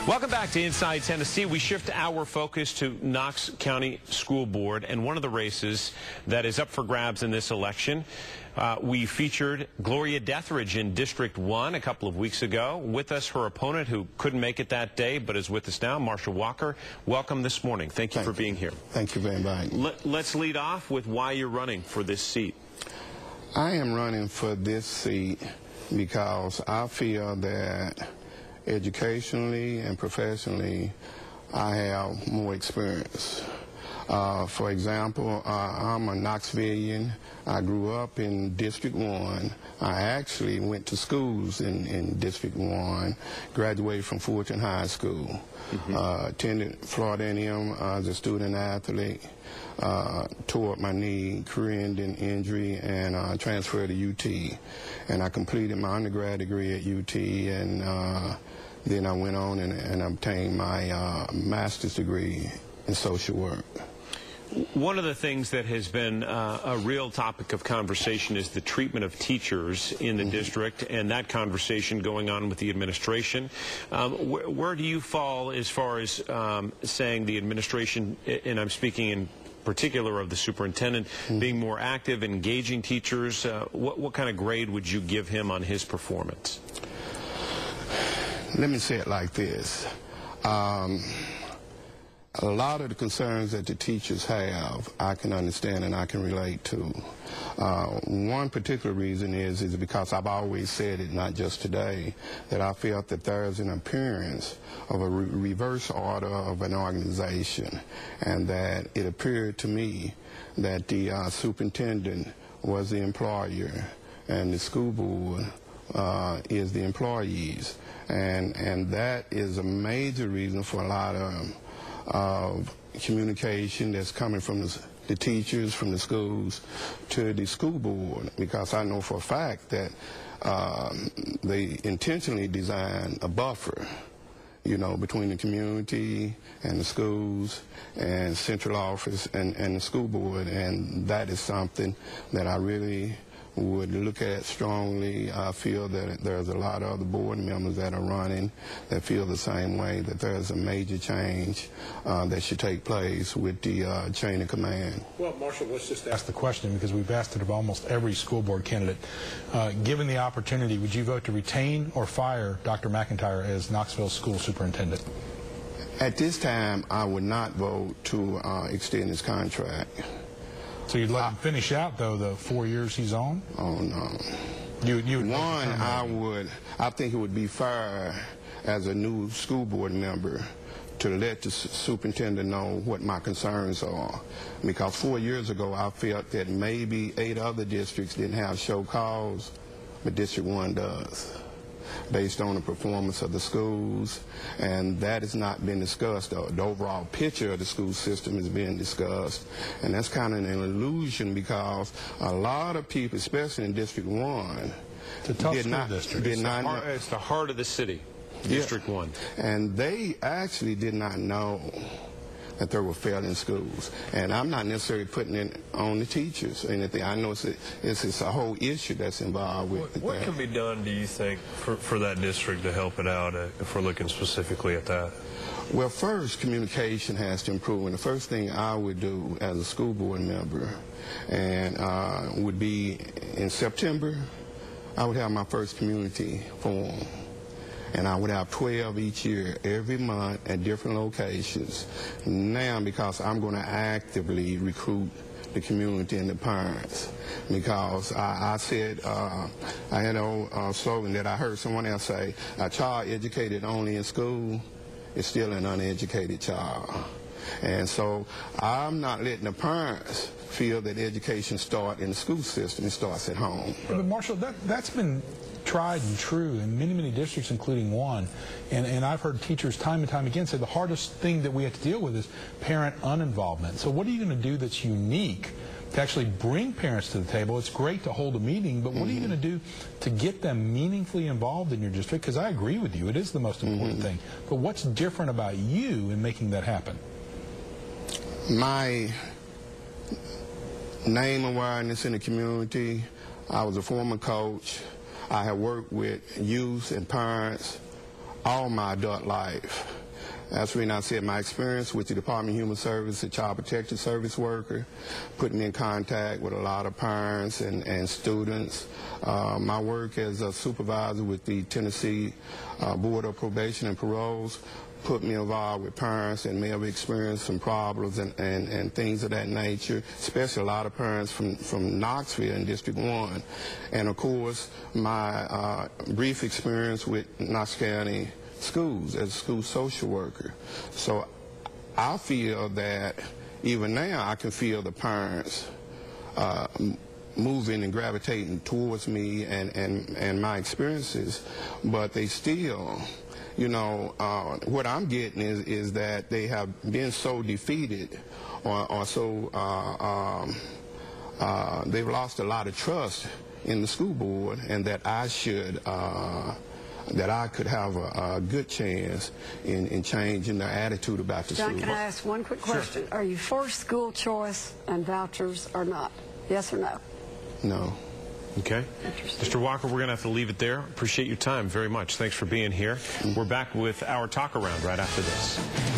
Welcome back to Inside Tennessee. We shift our focus to Knox County School Board and one of the races that is up for grabs in this election. We featured Gloria Deathridge in District 1 a couple of weeks ago. With us, her opponent who couldn't make it that day but is with us now, Marshall Walker. Welcome this morning. Thank you for being here. Thank you very much. Let's lead off with why you're running for this seat. I am running for this seat because I feel that educationally and professionally, I have more experience. For example, I'm a Knoxvillian. I grew up in District 1. I actually went to schools in District 1, graduated from Fulton High School, attended Florida A&M as a student athlete, tore up my knee, career-ending injury, and transferred to UT. And I completed my undergrad degree at UT, and then I went on and obtained my master's degree in social work. One of the things that has been a real topic of conversation is the treatment of teachers in the district, and that conversation going on with the administration. Where do you fall as far as saying the administration, and I'm speaking in particular of the superintendent, being more active, engaging teachers? What kind of grade would you give him on his performance? Let me say it like this. A lot of the concerns that the teachers have, I can understand and I can relate to. One particular reason is because I've always said it, not just today, that I felt that there is an appearance of a reverse order of an organization, and that it appeared to me that the superintendent was the employer and the school board is the employees. And that is a major reason for a lot of communication that's coming from the teachers, from the schools, to the school board, because I know for a fact that they intentionally designed a buffer, you know, between the community and the schools and central office and the school board, and that is something that I really would look at strongly. I feel that there's a lot of other board members that are running that feel the same way, that there's a major change that should take place with the chain of command. Well, Marshall, let's just ask the question, because we've asked it of almost every school board candidate. Given the opportunity, would you vote to retain or fire Dr. McIntyre as Knoxville School Superintendent? At this time, I would not vote to extend his contract. So you'd let him finish out, though, the 4 years he's on? Oh, no. You would I think it would be fair as a new school board member to let the superintendent know what my concerns are. Because 4 years ago, I felt that maybe 8 other districts didn't have show cause, but District 1 does, based on the performance of the schools, and that has not been discussed. The overall picture of the school system is being discussed, and that's kind of an illusion, because a lot of people, especially in District 1, it's the heart of the city, District 1. And they actually did not know that there were failing schools. And I'm not necessarily putting it on the teachers or anything. I know it's a whole issue that's involved with What can be done, do you think, for that district to help it out, if we're looking specifically at that? Well, first, communication has to improve. And the first thing I would do as a school board member and would be in September, I would have my first community forum. And I would have 12 each year, every month, at different locations. Now, because I'm going to actively recruit the community and the parents, because I said, I had an old slogan that I heard someone else say, a child educated only in school is still an uneducated child. And so I'm not letting the parents feel that education starts in the school system. It starts at home. Yeah, but Marshall, that's been tried and true in many, many districts, including one. And I've heard teachers time and time again say the hardest thing that we have to deal with is parent uninvolvement. So what are you going to do that's unique to actually bring parents to the table? It's great to hold a meeting, but what are you going to do to get them meaningfully involved in your district? Because I agree with you, it is the most important thing. But what's different about you in making that happen? My name awareness in the community. I was a former coach. I have worked with youth and parents all my adult life. That's when I said my experience with the Department of Human Services, a child protective service worker, put me in contact with a lot of parents and students. My work as a supervisor with the Tennessee Board of Probation and Paroles put me involved with parents and may have experienced some problems and things of that nature, especially a lot of parents from Knoxville in District 1. And of course, my brief experience with Knox County schools as a school social worker. So I feel that even now I can feel the parents moving and gravitating towards me and my experiences, but they still, you know, what I'm getting is that they have been so defeated or so they've lost a lot of trust in the school board, and that I should that I could have a good chance in changing their attitude about the school. John, can I ask one quick question? Sure. Are you for school choice and vouchers or not? Yes or no? No. Okay. Mr. Walker, we're going to have to leave it there. Appreciate your time very much. Thanks for being here. We're back with our talk around right after this.